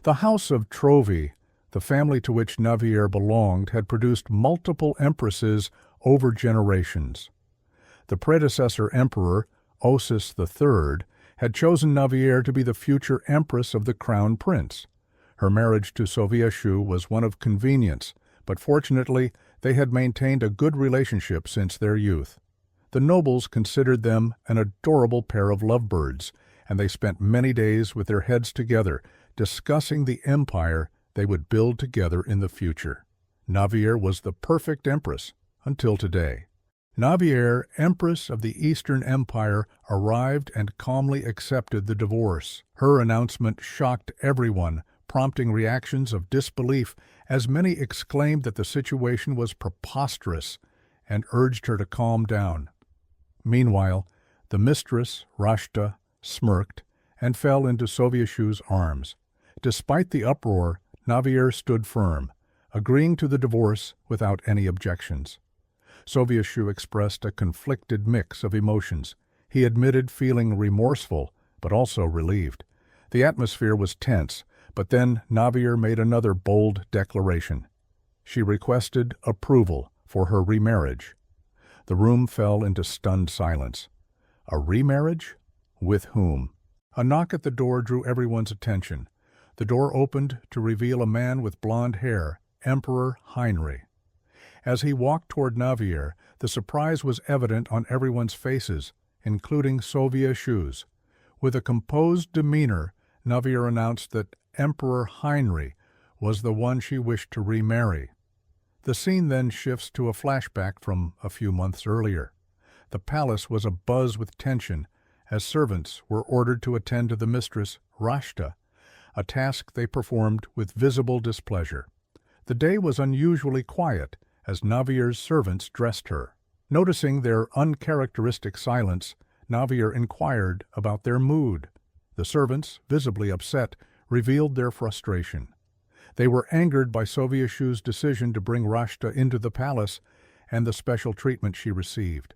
The House of Trovi, the family to which Navier belonged, had produced multiple empresses over generations. The predecessor emperor, Osis III, had chosen Navier to be the future empress of the crown prince. Her marriage to Sovieshu was one of convenience, but fortunately they had maintained a good relationship since their youth. The nobles considered them an adorable pair of lovebirds, and they spent many days with their heads together, discussing the empire they would build together in the future. Navier was the perfect empress until today. Navier, Empress of the Eastern Empire, arrived and calmly accepted the divorce. Her announcement shocked everyone, prompting reactions of disbelief as many exclaimed that the situation was preposterous and urged her to calm down. Meanwhile, the mistress, Rashta, smirked and fell into Sovieshu's arms. Despite the uproar, Navier stood firm, agreeing to the divorce without any objections. Sovieshu expressed a conflicted mix of emotions. He admitted feeling remorseful, but also relieved. The atmosphere was tense, but then Navier made another bold declaration. She requested approval for her remarriage. The room fell into stunned silence. A remarriage? With whom? A knock at the door drew everyone's attention. The door opened to reveal a man with blonde hair, Emperor Heinrich. As he walked toward Navier, the surprise was evident on everyone's faces, including Sovieshu's. With a composed demeanor, Navier announced that Emperor Heinrich was the one she wished to remarry. The scene then shifts to a flashback from a few months earlier. The palace was abuzz with tension as servants were ordered to attend to the mistress, Rashta, a task they performed with visible displeasure. The day was unusually quiet as Navier's servants dressed her. Noticing their uncharacteristic silence, Navier inquired about their mood. The servants, visibly upset, revealed their frustration. They were angered by Sovieshu's decision to bring Rashta into the palace and the special treatment she received.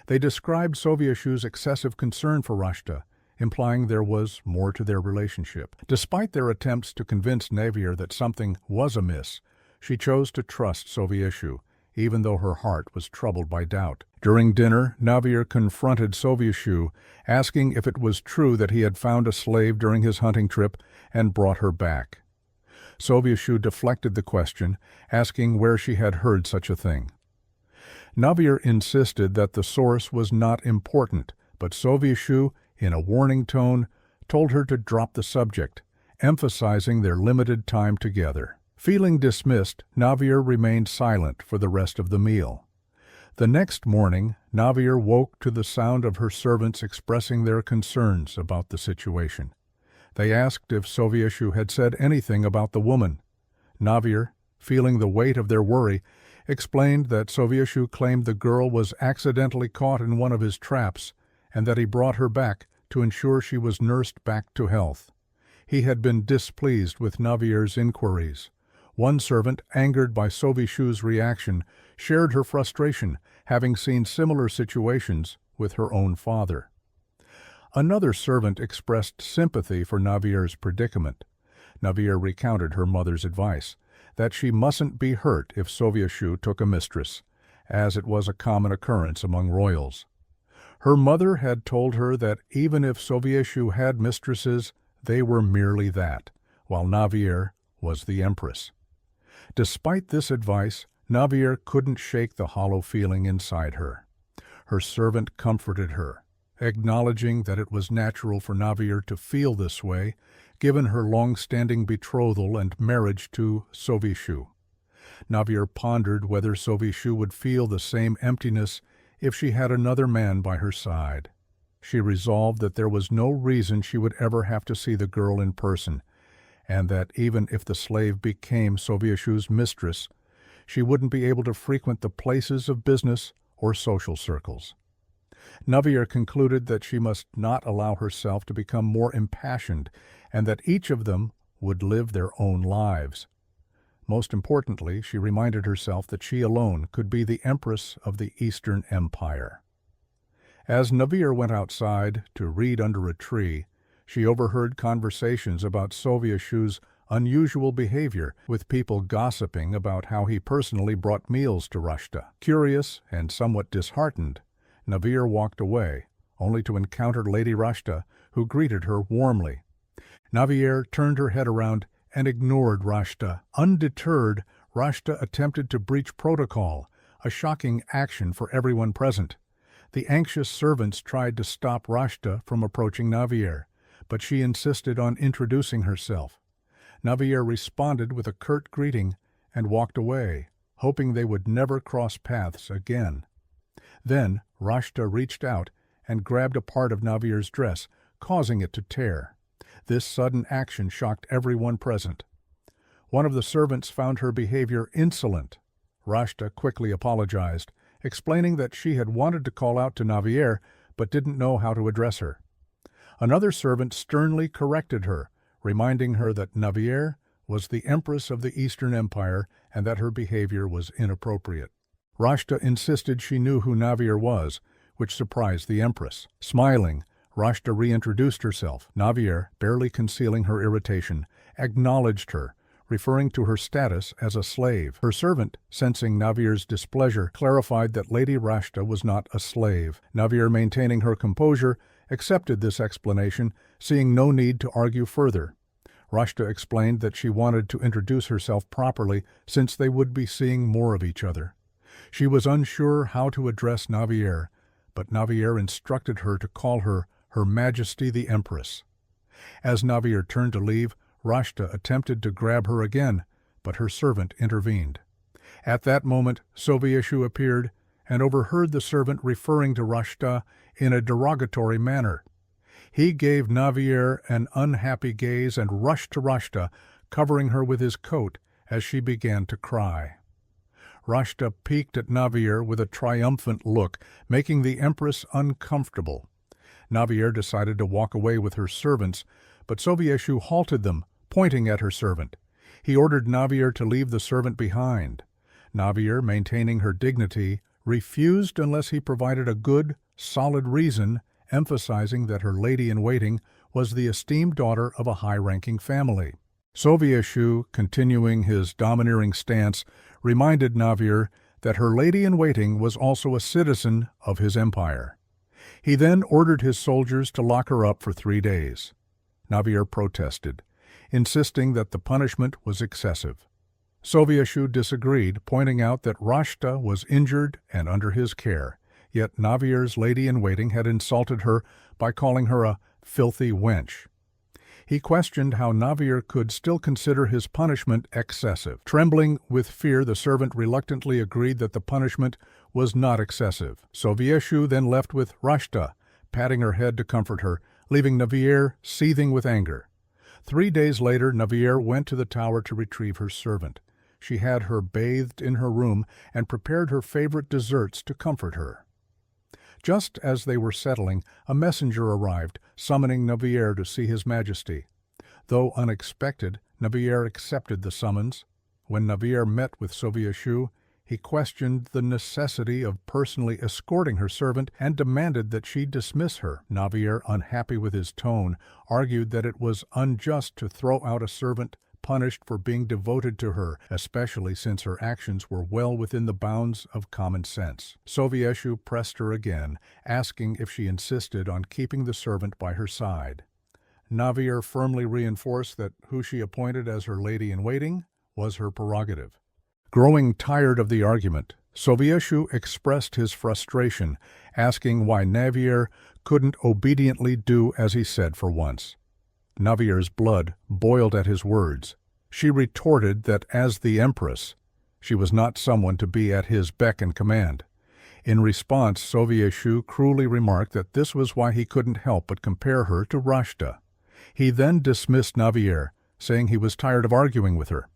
They described Sovieshu's excessive concern for Rashta, implying there was more to their relationship. Despite their attempts to convince Navier that something was amiss, she chose to trust Sovieshu, even though her heart was troubled by doubt. During dinner, Navier confronted Sovieshu, asking if it was true that he had found a slave during his hunting trip and brought her back. Sovieshu deflected the question, asking where she had heard such a thing. Navier insisted that the source was not important, but Sovieshu, in a warning tone, told her to drop the subject, emphasizing their limited time together. Feeling dismissed, Navier remained silent for the rest of the meal. The next morning, Navier woke to the sound of her servants expressing their concerns about the situation. They asked if Sovieshu had said anything about the woman. Navier, feeling the weight of their worry, explained that Sovieshu claimed the girl was accidentally caught in one of his traps and that he brought her back to ensure she was nursed back to health. He had been displeased with Navier's inquiries. One servant, angered by Sovieshu's reaction, shared her frustration, having seen similar situations with her own father. Another servant expressed sympathy for Navier's predicament. Navier recounted her mother's advice, that she mustn't be hurt if Sovieshu took a mistress, as it was a common occurrence among royals. Her mother had told her that even if Sovieshu had mistresses, they were merely that, while Navier was the empress. Despite this advice, Navier couldn't shake the hollow feeling inside her. Her servant comforted her, acknowledging that it was natural for Navier to feel this way, given her long-standing betrothal and marriage to Sovieshu. Navier pondered whether Sovieshu would feel the same emptiness if she had another man by her side. She resolved that there was no reason she would ever have to see the girl in person, and that even if the slave became Sovieshu's mistress, she wouldn't be able to frequent the places of business or social circles. Navier concluded that she must not allow herself to become more impassioned, and that each of them would live their own lives. Most importantly, she reminded herself that she alone could be the Empress of the Eastern Empire. As Navier went outside to read under a tree, she overheard conversations about Sovieshu's unusual behavior, with people gossiping about how he personally brought meals to Rashta. Curious and somewhat disheartened, Navier walked away, only to encounter Lady Rashta, who greeted her warmly. Navier turned her head around and ignored Rashta. Undeterred, Rashta attempted to breach protocol, a shocking action for everyone present. The anxious servants tried to stop Rashta from approaching Navier, but she insisted on introducing herself. Navier responded with a curt greeting and walked away, hoping they would never cross paths again. Then Rashta reached out and grabbed a part of Navier's dress, causing it to tear. This sudden action shocked everyone present. One of the servants found her behavior insolent. Rashta quickly apologized, explaining that she had wanted to call out to Navier but didn't know how to address her. Another servant sternly corrected her, reminding her that Navier was the Empress of the Eastern Empire and that her behavior was inappropriate. Rashta insisted she knew who Navier was, which surprised the Empress. Smiling, Rashta reintroduced herself. Navier, barely concealing her irritation, acknowledged her, referring to her status as a slave. Her servant, sensing Navier's displeasure, clarified that Lady Rashta was not a slave. Navier, maintaining her composure, accepted this explanation, seeing no need to argue further. Rashta explained that she wanted to introduce herself properly since they would be seeing more of each other. She was unsure how to address Navier, but Navier instructed her to call her Her Majesty the Empress. As Navier turned to leave, Rashta attempted to grab her again, but her servant intervened. At that moment, Sovieshu appeared and overheard the servant referring to Rashta in a derogatory manner. He gave Navier an unhappy gaze and rushed to Rashta, covering her with his coat as she began to cry. Rashta peeked at Navier with a triumphant look, making the Empress uncomfortable. Navier decided to walk away with her servants, but Sovieshu halted them, pointing at her servant. He ordered Navier to leave the servant behind. Navier, maintaining her dignity, refused unless he provided a good, solid reason, emphasizing that her lady-in-waiting was the esteemed daughter of a high-ranking family. Sovieshu, continuing his domineering stance, reminded Navier that her lady-in-waiting was also a citizen of his empire. He then ordered his soldiers to lock her up for 3 days. Navier protested, insisting that the punishment was excessive. Sovieshu disagreed, pointing out that Rashta was injured and under his care, yet Navier's lady-in-waiting had insulted her by calling her a filthy wench. He questioned how Navier could still consider his punishment excessive. Trembling with fear, the servant reluctantly agreed that the punishment was not excessive. Sovieshu then left with Rashta, patting her head to comfort her, leaving Navier seething with anger. 3 days later, Navier went to the tower to retrieve her servant. She had her bathed in her room and prepared her favorite desserts to comfort her. Just as they were settling, a messenger arrived, summoning Navier to see His Majesty. Though unexpected, Navier accepted the summons. When Navier met with Sovieshu, he questioned the necessity of personally escorting her servant and demanded that she dismiss her. Navier, unhappy with his tone, argued that it was unjust to throw out a servant punished for being devoted to her, especially since her actions were well within the bounds of common sense. Sovieshu pressed her again, asking if she insisted on keeping the servant by her side. Navier firmly reinforced that who she appointed as her lady-in-waiting was her prerogative. Growing tired of the argument, Sovieshu expressed his frustration, asking why Navier couldn't obediently do as he said for once. Navier's blood boiled at his words. She retorted that as the Empress, she was not someone to be at his beck and command. In response, Sovieshu cruelly remarked that this was why he couldn't help but compare her to Rashta. He then dismissed Navier, saying he was tired of arguing with her.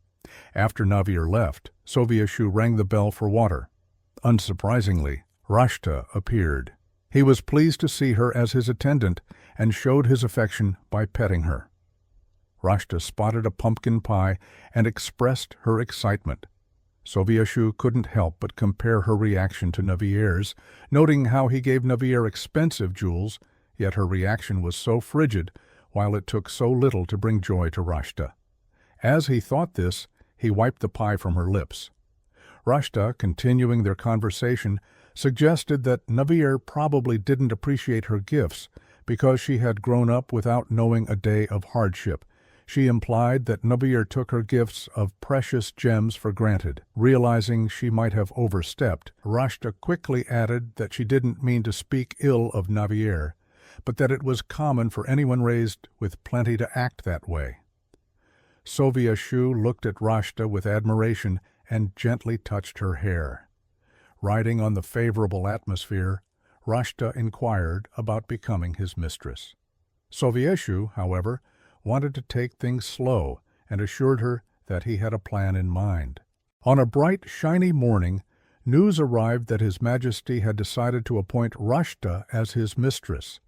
After Navier left, Sovieshu rang the bell for water. Unsurprisingly, Rashta appeared. He was pleased to see her as his attendant and showed his affection by petting her. Rashta spotted a pumpkin pie and expressed her excitement. Sovieshu couldn't help but compare her reaction to Navier's, noting how he gave Navier expensive jewels, yet her reaction was so frigid, while it took so little to bring joy to Rashta. As he thought this, he wiped the pie from her lips. Rashta, continuing their conversation, suggested that Navier probably didn't appreciate her gifts because she had grown up without knowing a day of hardship. She implied that Navier took her gifts of precious gems for granted. Realizing she might have overstepped, Rashta quickly added that she didn't mean to speak ill of Navier, but that it was common for anyone raised with plenty to act that way. Soviet-Shu looked at Rashta with admiration and gently touched her hair. Riding on the favorable atmosphere, Rashta inquired about becoming his mistress. Soviet-Shu, however, wanted to take things slow and assured her that he had a plan in mind. On a bright, shiny morning, news arrived that His Majesty had decided to appoint Rashta as his mistress.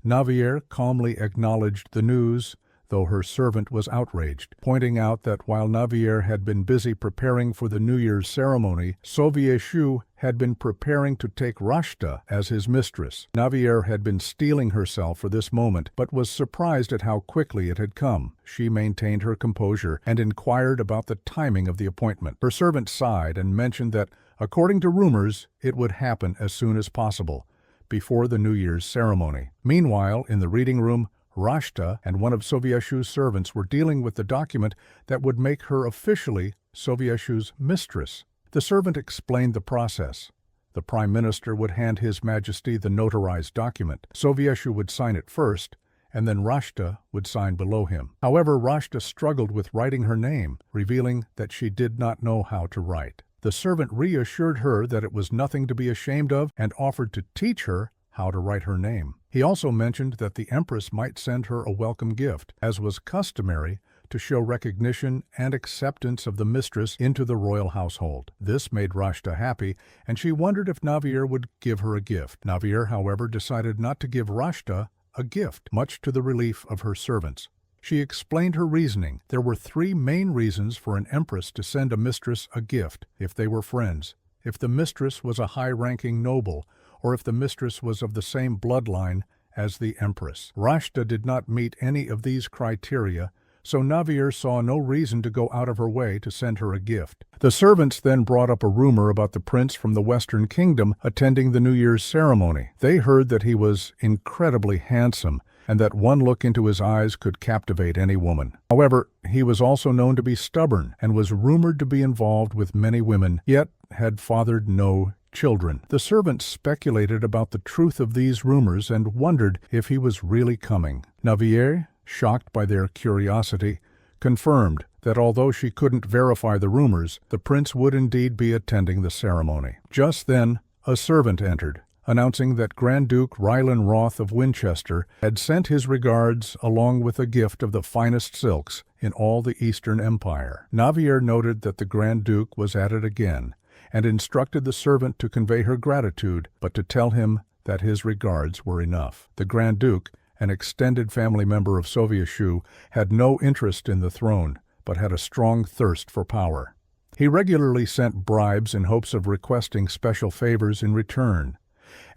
Navier calmly acknowledged the news, though her servant was outraged, pointing out that while Navier had been busy preparing for the New Year's ceremony, Soviet-Shu had been preparing to take Rashta as his mistress. Navier had been steeling herself for this moment, but was surprised at how quickly it had come. She maintained her composure and inquired about the timing of the appointment. Her servant sighed and mentioned that, according to rumors, it would happen as soon as possible, before the New Year's ceremony. Meanwhile, in the reading room, Rashta and one of Soviet-Shu's servants were dealing with the document that would make her officially Soviet-Shu's mistress. The servant explained the process. The Prime Minister would hand His Majesty the notarized document. Soviet-Shu would sign it first, and then Rashta would sign below him. However, Rashta struggled with writing her name, revealing that she did not know how to write. The servant reassured her that it was nothing to be ashamed of and offered to teach her how to write her name. He also mentioned that the Empress might send her a welcome gift, as was customary, to show recognition and acceptance of the mistress into the royal household. This made Rashta happy, and she wondered if Navier would give her a gift. Navier, however, decided not to give Rashta a gift, much to the relief of her servants. She explained her reasoning. There were 3 main reasons for an empress to send a mistress a gift: if they were friends, if the mistress was a high-ranking noble, or if the mistress was of the same bloodline as the empress. Rashta did not meet any of these criteria, so Navier saw no reason to go out of her way to send her a gift. The servants then brought up a rumor about the prince from the Western Kingdom attending the New Year's ceremony. They heard that he was incredibly handsome, and that one look into his eyes could captivate any woman. However, he was also known to be stubborn and was rumored to be involved with many women, yet had fathered no children. The servants speculated about the truth of these rumors and wondered if he was really coming. Navier, shocked by their curiosity, confirmed that although she couldn't verify the rumors, the prince would indeed be attending the ceremony. Just then, a servant entered, announcing that Grand Duke Rylan Roth of Winchester had sent his regards along with a gift of the finest silks in all the Eastern Empire. Navier noted that the Grand Duke was at it again, and instructed the servant to convey her gratitude, but to tell him that his regards were enough. The Grand Duke, an extended family member of Soviet-Shu, had no interest in the throne, but had a strong thirst for power. He regularly sent bribes in hopes of requesting special favors in return.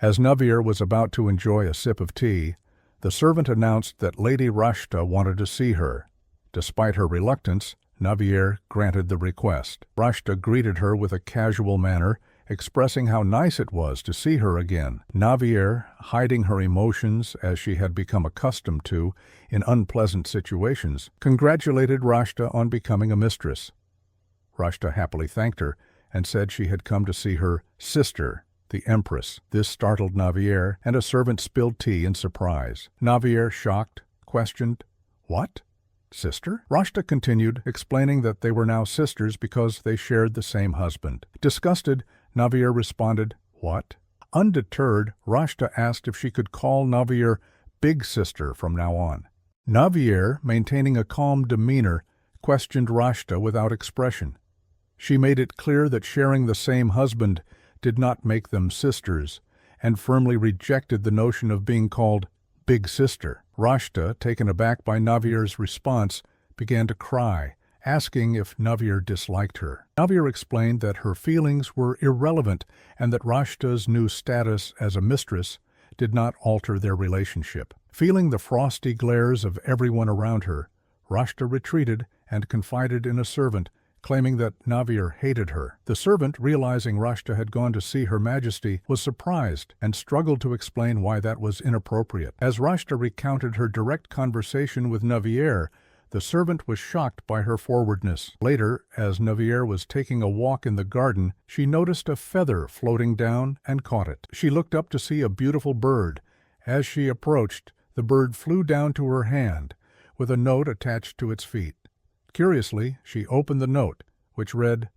As Navier was about to enjoy a sip of tea, the servant announced that Lady Rashta wanted to see her. Despite her reluctance, Navier granted the request. Rashta greeted her with a casual manner, expressing how nice it was to see her again. Navier, hiding her emotions as she had become accustomed to in unpleasant situations, congratulated Rashta on becoming a mistress. Rashta happily thanked her and said she had come to see her sister, the Empress. This startled Navier, and a servant spilled tea in surprise. Navier, shocked, questioned, "What? Sister?" Rashta continued, explaining that they were now sisters because they shared the same husband. Disgusted, Navier responded, "What?" Undeterred, Rashta asked if she could call Navier Big Sister from now on. Navier, maintaining a calm demeanor, questioned Rashta without expression. She made it clear that sharing the same husband did not make them sisters, and firmly rejected the notion of being called Big Sister. Rashta, taken aback by Navier's response, began to cry, asking if Navier disliked her. Navier explained that her feelings were irrelevant and that Rashta's new status as a mistress did not alter their relationship. Feeling the frosty glares of everyone around her, Rashta retreated and confided in a servant, claiming that Navier hated her. The servant, realizing Rashta had gone to see Her Majesty, was surprised and struggled to explain why that was inappropriate. As Rashta recounted her direct conversation with Navier, the servant was shocked by her forwardness. Later, as Navier was taking a walk in the garden, she noticed a feather floating down and caught it. She looked up to see a beautiful bird. As she approached, the bird flew down to her hand, with a note attached to its feet. Curiously, she opened the note, which read,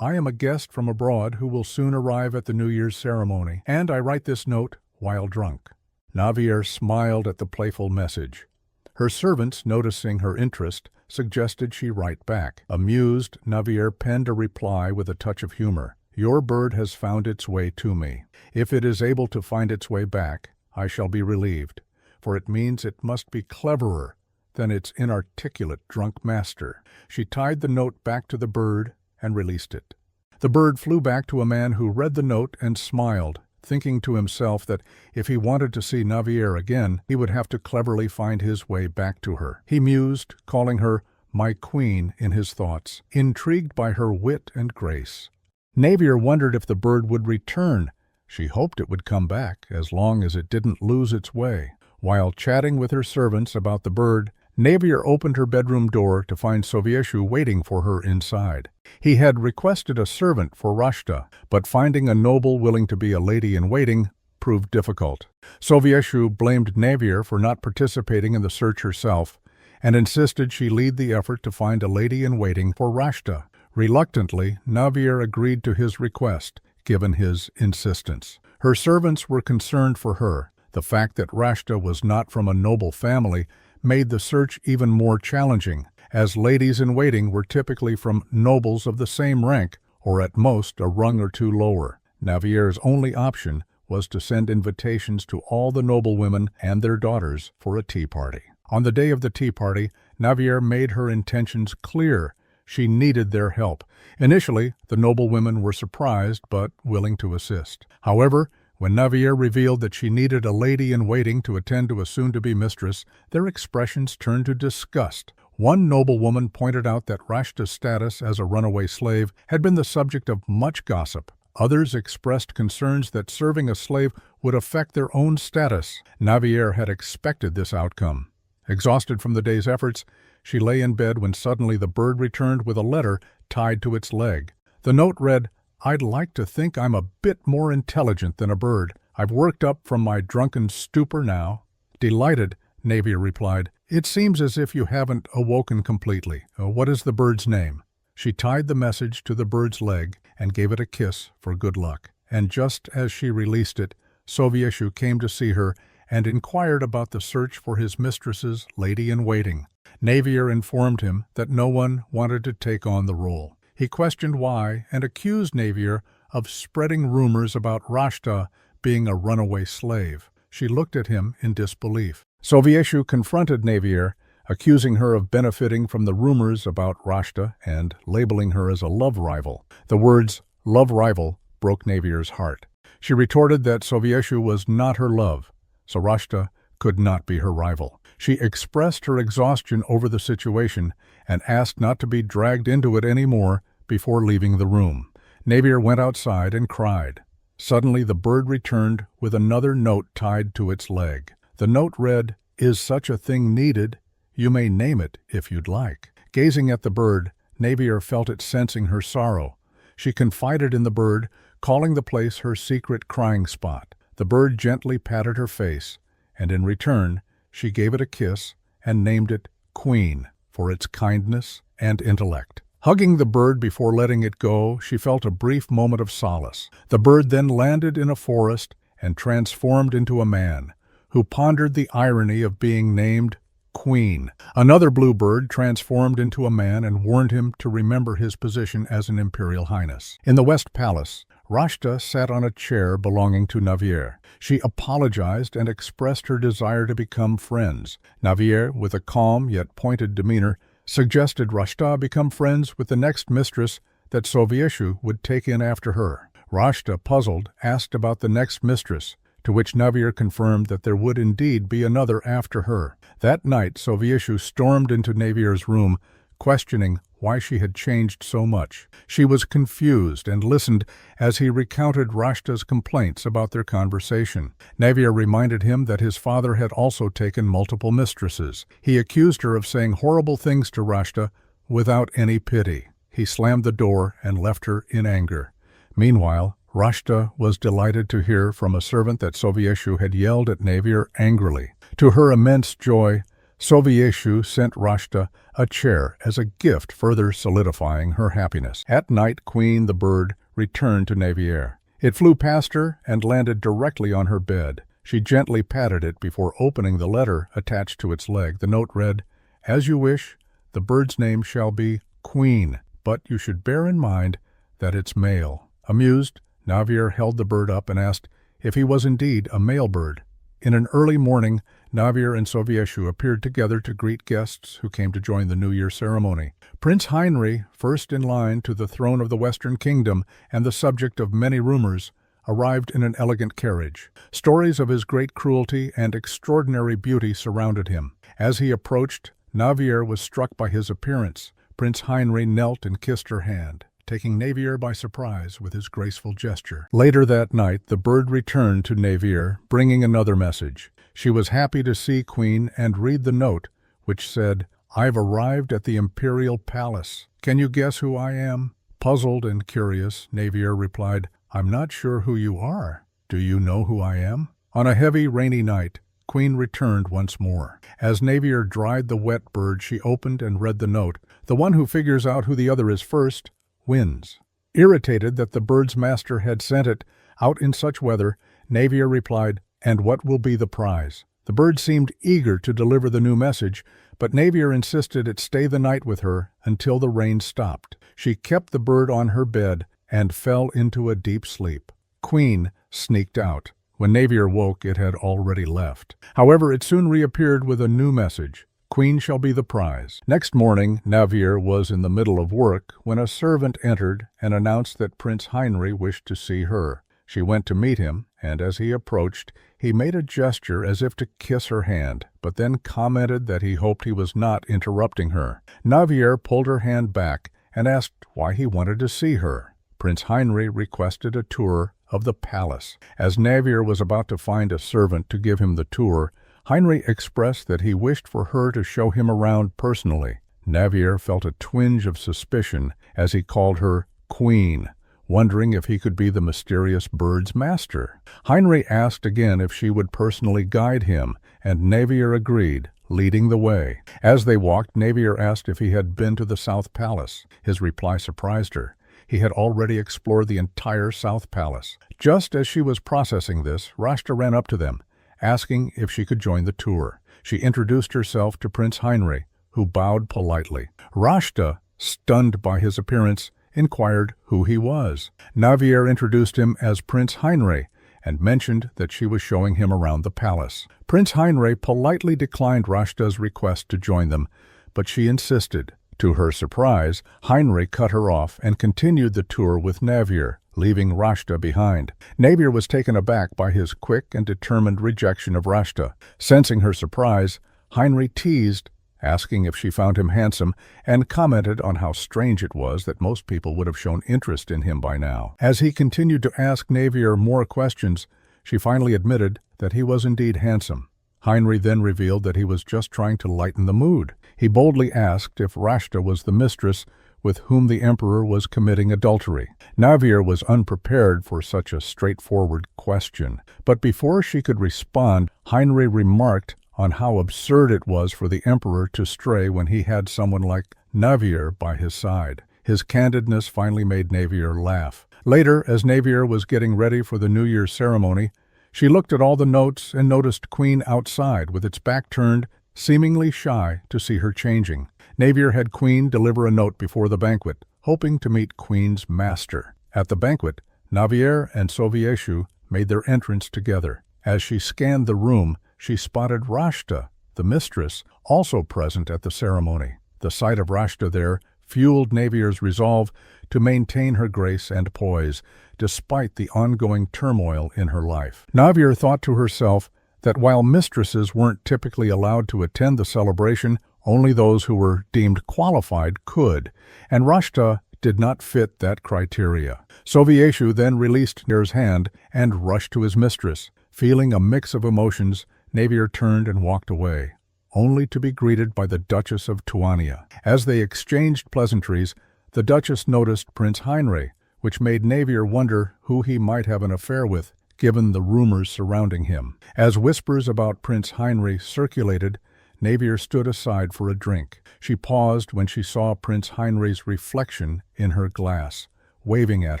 "I am a guest from abroad who will soon arrive at the New Year's ceremony, and I write this note while drunk." Navier smiled at the playful message. Her servants, noticing her interest, suggested she write back. Amused, Navier penned a reply with a touch of humor. "Your bird has found its way to me. If it is able to find its way back, I shall be relieved, for it means it must be cleverer than its inarticulate drunk master." She tied the note back to the bird and released it. The bird flew back to a man who read the note and smiled, thinking to himself that if he wanted to see Navier again, he would have to cleverly find his way back to her. He mused, calling her "my queen" in his thoughts, intrigued by her wit and grace. Navier wondered if the bird would return. She hoped it would come back, as long as it didn't lose its way. While chatting with her servants about the bird, Navier opened her bedroom door to find Sovieshu waiting for her inside. He had requested a servant for Rashta, but finding a noble willing to be a lady-in-waiting proved difficult. Sovieshu blamed Navier for not participating in the search herself, and insisted she lead the effort to find a lady-in-waiting for Rashta. Reluctantly, Navier agreed to his request, given his insistence. Her servants were concerned for her. The fact that Rashta was not from a noble family made the search even more challenging, as ladies-in-waiting were typically from nobles of the same rank, or at most a rung or two lower. Navier's only option was to send invitations to all the noblewomen and their daughters for a tea party. On the day of the tea party, Navier made her intentions clear. She needed their help. Initially, the noblewomen were surprised but willing to assist. However, when Navier revealed that she needed a lady-in-waiting to attend to a soon-to-be mistress, their expressions turned to disgust. One noblewoman pointed out that Rashta's status as a runaway slave had been the subject of much gossip. Others expressed concerns that serving a slave would affect their own status. Navier had expected this outcome. Exhausted from the day's efforts, she lay in bed when suddenly the bird returned with a letter tied to its leg. The note read, "I'd like to think I'm a bit more intelligent than a bird. I've worked up from my drunken stupor now." Delighted, Navier replied, "It seems as if you haven't awoken completely. What is the bird's name?" She tied the message to the bird's leg and gave it a kiss for good luck. And just as she released it, Sovieshu came to see her and inquired about the search for his mistress's lady-in-waiting. Navier informed him that no one wanted to take on the role. He questioned why and accused Navier of spreading rumors about Rashta being a runaway slave. She looked at him in disbelief. Sovieshu confronted Navier, accusing her of benefiting from the rumors about Rashta and labeling her as a love rival. The words "love rival" broke Navier's heart. She retorted that Sovieshu was not her love, so Rashta could not be her rival. She expressed her exhaustion over the situation and asked not to be dragged into it anymore before leaving the room. Navier went outside and cried. Suddenly the bird returned with another note tied to its leg. The note read, "Is such a thing needed? You may name it if you'd like." Gazing at the bird, Navier felt it sensing her sorrow. She confided in the bird, calling the place her secret crying spot. The bird gently patted her face, and in return, she gave it a kiss and named it Queen for its kindness and intellect. Hugging the bird before letting it go, she felt a brief moment of solace. The bird then landed in a forest and transformed into a man, who pondered the irony of being named Queen. Another blue bird transformed into a man and warned him to remember his position as an imperial highness. In the West Palace, Rashta sat on a chair belonging to Navier. She apologized and expressed her desire to become friends. Navier, with a calm yet pointed demeanor, suggested Rashta become friends with the next mistress that Sovieshu would take in after her. Rashta, puzzled, asked about the next mistress, to which Navier confirmed that there would indeed be another after her. That night, Sovieshu stormed into Navier's room, questioning why she had changed so much. She was confused and listened as he recounted Rashta's complaints about their conversation. Navier reminded him that his father had also taken multiple mistresses. He accused her of saying horrible things to Rashta without any pity. He slammed the door and left her in anger. Meanwhile, Rashta was delighted to hear from a servant that Sovieshu had yelled at Navier angrily. To her immense joy, Sovieshu sent Rashta a chair as a gift, further solidifying her happiness. At night, Queen the bird returned to Navier. It flew past her and landed directly on her bed. She gently patted it before opening the letter attached to its leg. The note read, "As you wish, the bird's name shall be Queen, but you should bear in mind that it's male." Amused, Navier held the bird up and asked if he was indeed a male bird. In an early morning, Navier and Sovieshu appeared together to greet guests who came to join the New Year ceremony. Prince Heinrich, first in line to the throne of the Western Kingdom and the subject of many rumors, arrived in an elegant carriage. Stories of his great cruelty and extraordinary beauty surrounded him. As he approached, Navier was struck by his appearance. Prince Heinrich knelt and kissed her hand, taking Navier by surprise with his graceful gesture. Later that night, the bird returned to Navier, bringing another message. She was happy to see Queen and read the note, which said, "I've arrived at the imperial palace. Can you guess who I am?" Puzzled and curious, Navier replied, "I'm not sure who you are. Do you know who I am?" On a heavy, rainy night, Queen returned once more. As Navier dried the wet bird, she opened and read the note. "The one who figures out who the other is first wins." Irritated that the bird's master had sent it out in such weather, Navier replied, "And what will be the prize?" The bird seemed eager to deliver the new message, but Navier insisted it stay the night with her until the rain stopped. She kept the bird on her bed and fell into a deep sleep. Queen sneaked out. When Navier woke, it had already left. However, it soon reappeared with a new message. "Queen shall be the prize." Next morning, Navier was in the middle of work when a servant entered and announced that Prince Heinrich wished to see her. She went to meet him, and as he approached, he made a gesture as if to kiss her hand, but then commented that he hoped he was not interrupting her. Navier pulled her hand back and asked why he wanted to see her. Prince Heinrich requested a tour of the palace. As Navier was about to find a servant to give him the tour, Heinrich expressed that he wished for her to show him around personally. Navier felt a twinge of suspicion as he called her Queen, wondering if he could be the mysterious bird's master. Heinrich asked again if she would personally guide him, and Navier agreed, leading the way. As they walked, Navier asked if he had been to the South Palace. His reply surprised her. He had already explored the entire South Palace. Just as she was processing this, Rashta ran up to them, asking if she could join the tour. She introduced herself to Prince Heinrich, who bowed politely. Rashta, stunned by his appearance, inquired who he was. Navier introduced him as Prince Heinrich and mentioned that she was showing him around the palace. Prince Heinrich politely declined Rashta's request to join them, but she insisted. To her surprise, Heinrich cut her off and continued the tour with Navier, leaving Rashta behind. Navier was taken aback by his quick and determined rejection of Rashta. Sensing her surprise, Heinrich teased, asking if she found him handsome, and commented on how strange it was that most people would have shown interest in him by now. As he continued to ask Navier more questions, she finally admitted that he was indeed handsome. Heinrich then revealed that he was just trying to lighten the mood. He boldly asked if Rashta was the mistress with whom the emperor was committing adultery. Navier was unprepared for such a straightforward question, but before she could respond, Heinrich remarked on how absurd it was for the emperor to stray when he had someone like Navier by his side. His candidness finally made Navier laugh. Later, as Navier was getting ready for the New Year's ceremony, she looked at all the notes and noticed Queen outside with its back turned, seemingly shy to see her changing. Navier had Queen deliver a note before the banquet, hoping to meet Queen's master. At the banquet, Navier and Sovieshu made their entrance together. As she scanned the room, she spotted Rashta, the mistress, also present at the ceremony. The sight of Rashta there fueled Navier's resolve to maintain her grace and poise, despite the ongoing turmoil in her life. Navier thought to herself that while mistresses weren't typically allowed to attend the celebration Only those who were deemed qualified could, and Rashta did not fit that criteria. Sovieshu then released Navier's hand and rushed to his mistress. Feeling a mix of emotions, Navier turned and walked away, only to be greeted by the Duchess of Tuania. As they exchanged pleasantries, the Duchess noticed Prince Heinrich, which made Navier wonder who he might have an affair with, given the rumors surrounding him. As whispers about Prince Heinrich circulated, Navier stood aside for a drink. She paused when she saw Prince Heinrich's reflection in her glass, waving at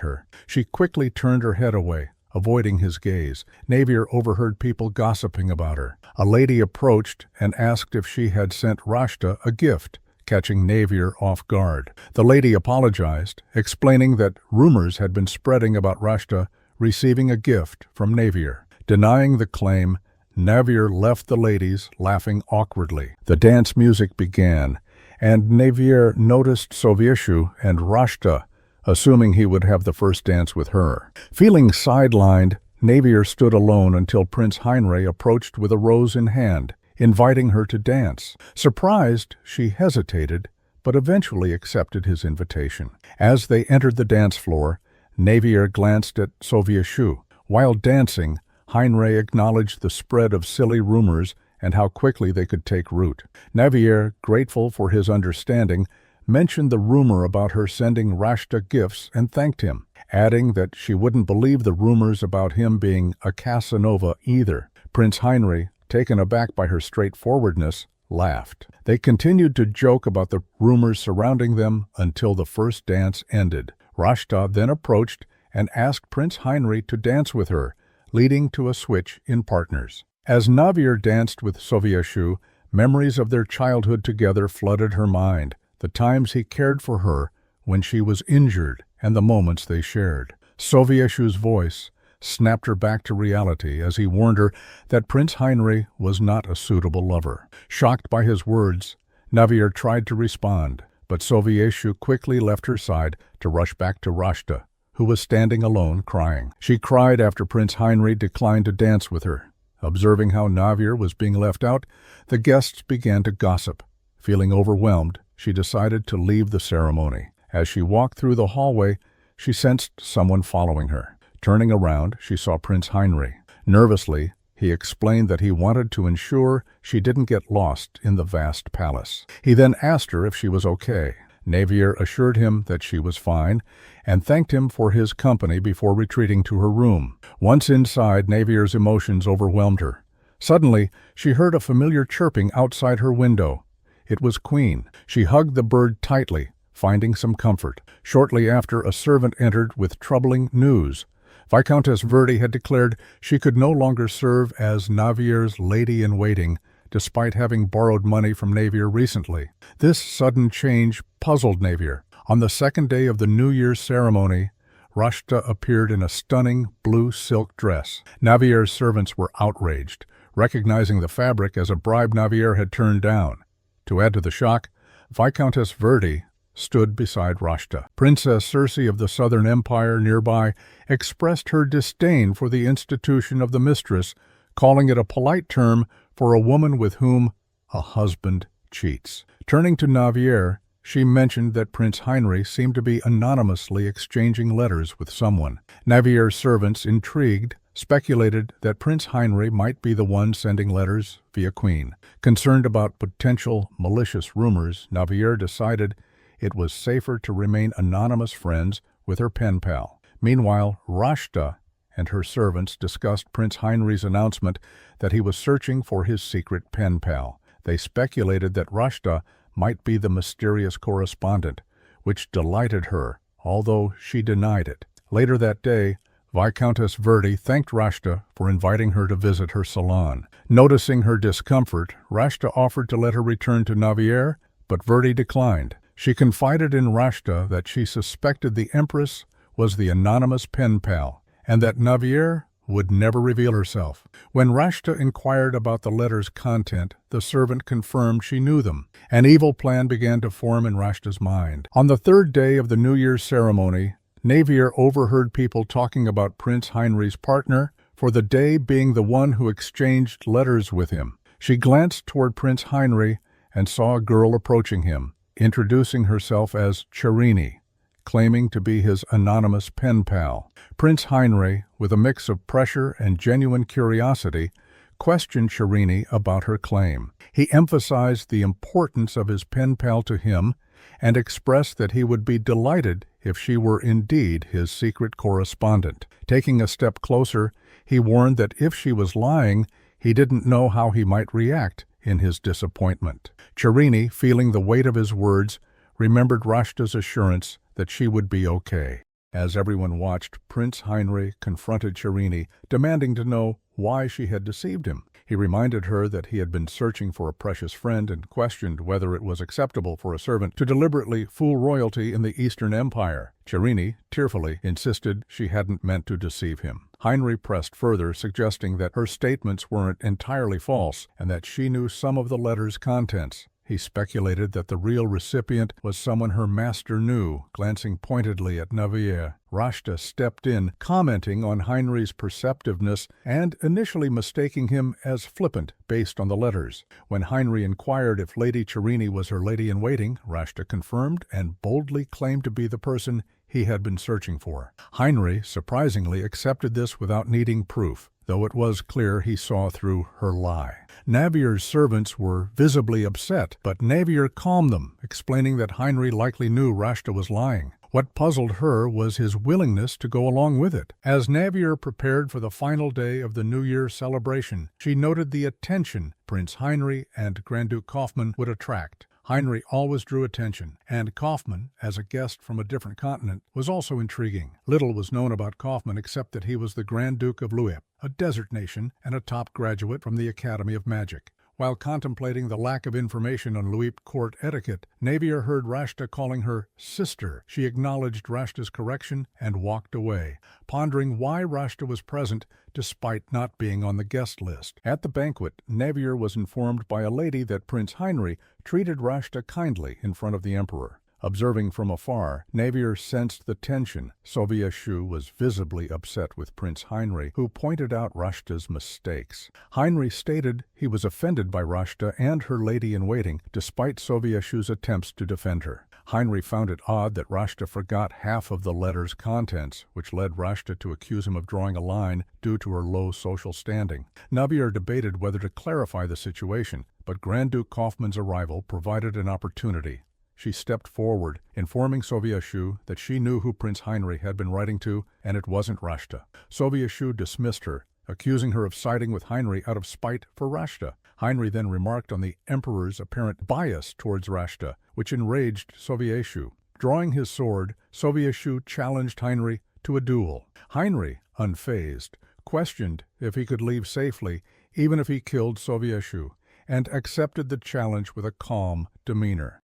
her. She quickly turned her head away, avoiding his gaze. Navier overheard people gossiping about her. A lady approached and asked if she had sent Rashta a gift, catching Navier off guard. The lady apologized, explaining that rumors had been spreading about Rashta receiving a gift from Navier. Denying the claim, Navier left the ladies laughing awkwardly. The dance music began, and Navier noticed Sovieshu and Rashta, assuming he would have the first dance with her. Feeling sidelined, Navier stood alone until Prince Heinrich approached with a rose in hand, inviting her to dance. Surprised, she hesitated, but eventually accepted his invitation. As they entered the dance floor, Navier glanced at Sovieshu. While dancing, Heinrich acknowledged the spread of silly rumors and how quickly they could take root. Navier, grateful for his understanding, mentioned the rumor about her sending Rashta gifts and thanked him, adding that she wouldn't believe the rumors about him being a Casanova either. Prince Heinrich, taken aback by her straightforwardness, laughed. They continued to joke about the rumors surrounding them until the first dance ended. Rashta then approached and asked Prince Heinrich to dance with her, leading to a switch in partners. As Navier danced with Sovieshu, memories of their childhood together flooded her mind, the times he cared for her when she was injured and the moments they shared. Sovieshu's voice snapped her back to reality as he warned her that Prince Heinrich was not a suitable lover. Shocked by his words, Navier tried to respond, but Sovieshu quickly left her side to rush back to Rashta, who was standing alone crying. She cried after Prince Heinrich declined to dance with her. Observing how Navier was being left out, the guests began to gossip. Feeling overwhelmed, she decided to leave the ceremony. As she walked through the hallway, she sensed someone following her. Turning around, she saw Prince Heinrich. Nervously, he explained that he wanted to ensure she didn't get lost in the vast palace. He then asked her if she was okay. Navier assured him that she was fine and thanked him for his company before retreating to her room. Once inside, Navier's emotions overwhelmed her. Suddenly, she heard a familiar chirping outside her window. It was Queen. She hugged the bird tightly, finding some comfort. Shortly after, a servant entered with troubling news. Viscountess Verdi had declared she could no longer serve as Navier's lady-in-waiting, despite having borrowed money from Navier recently. This sudden change puzzled Navier. On the second day of the New Year's ceremony, Rashta appeared in a stunning blue silk dress. Navier's servants were outraged, recognizing the fabric as a bribe Navier had turned down. To add to the shock, Viscountess Verdi stood beside Rashta. Princess Circe of the Southern Empire nearby expressed her disdain for the institution of the mistress, calling it a polite term for a woman with whom a husband cheats. Turning to Navier, she mentioned that Prince Heinrich seemed to be anonymously exchanging letters with someone. Navier's servants, intrigued, speculated that Prince Heinrich might be the one sending letters via Queen. Concerned about potential malicious rumors, Navier decided it was safer to remain anonymous friends with her pen pal. Meanwhile, Rashta and her servants discussed Prince Heinrich's announcement that he was searching for his secret pen pal. They speculated that Rashta might be the mysterious correspondent, which delighted her, although she denied it. Later that day, Viscountess Verdi thanked Rashta for inviting her to visit her salon. Noticing her discomfort, Rashta offered to let her return to Navier, but Verdi declined. She confided in Rashta that she suspected the Empress was the anonymous pen pal, and that Navier would never reveal herself. When Rashta inquired about the letter's content, the servant confirmed she knew them. An evil plan began to form in Rashta's mind. On the third day of the New Year's ceremony, Navier overheard people talking about Prince Heinrich's partner, for the day being the one who exchanged letters with him. She glanced toward Prince Heinrich and saw a girl approaching him, introducing herself as Cherini, claiming to be his anonymous pen pal. Prince Heinrich, with a mix of pressure and genuine curiosity, questioned Cherini about her claim. He emphasized the importance of his pen pal to him and expressed that he would be delighted if she were indeed his secret correspondent. Taking a step closer, he warned that if she was lying, he didn't know how he might react in his disappointment. Cherini, feeling the weight of his words, remembered Rashta's assurance that she would be okay. As everyone watched, Prince Heinrich confronted Cherini, demanding to know why she had deceived him. He reminded her that he had been searching for a precious friend and questioned whether it was acceptable for a servant to deliberately fool royalty in the Eastern Empire. Cherini, tearfully, insisted she hadn't meant to deceive him. Heinrich pressed further, suggesting that her statements weren't entirely false and that she knew some of the letter's contents. He speculated that the real recipient was someone her master knew, glancing pointedly at Navier. Rashta stepped in, commenting on Heinrich's perceptiveness and initially mistaking him as flippant based on the letters. When Heinrich inquired if Lady Cherini was her lady-in-waiting, Rashta confirmed and boldly claimed to be the person he had been searching for. Heinrich surprisingly accepted this without needing proof, though it was clear he saw through her lie. Navier's servants were visibly upset, but Navier calmed them, explaining that Heinrich likely knew Rashta was lying. What puzzled her was his willingness to go along with it. As Navier prepared for the final day of the New Year celebration, she noted the attention Prince Heinrich and Grand Duke Kaufmann would attract. Heinrich always drew attention, and Kaufmann, as a guest from a different continent, was also intriguing. Little was known about Kaufmann except that he was the Grand Duke of Luip, a desert nation and a top graduate from the Academy of Magic. While contemplating the lack of information on Luip court etiquette, Navier heard Rashta calling her sister. She acknowledged Rashta's correction and walked away, pondering why Rashta was present despite not being on the guest list. At the banquet, Navier was informed by a lady that Prince Heinrich treated Rashta kindly in front of the emperor. Observing from afar, Navier sensed the tension. Soviet-Shu was visibly upset with Prince Heinrich, who pointed out Rashta's mistakes. Heinrich stated he was offended by Rashta and her lady-in-waiting, despite Soviet-Shu's attempts to defend her. Heinrich found it odd that Rashta forgot half of the letter's contents, which led Rashta to accuse him of drawing a line due to her low social standing. Navier debated whether to clarify the situation, but Grand Duke Kaufmann's arrival provided an opportunity. She stepped forward, informing Soviet-Shu that she knew who Prince Heinrich had been writing to, and it wasn't Rashta. Soviet-Shu dismissed her, accusing her of siding with Heinrich out of spite for Rashta. Heinrich then remarked on the emperor's apparent bias towards Rashta, which enraged Soviet-Shu. Drawing his sword, Soviet-Shu challenged Heinrich to a duel. Heinrich, unfazed, questioned if he could leave safely, even if he killed Soviet-Shu, and accepted the challenge with a calm demeanor.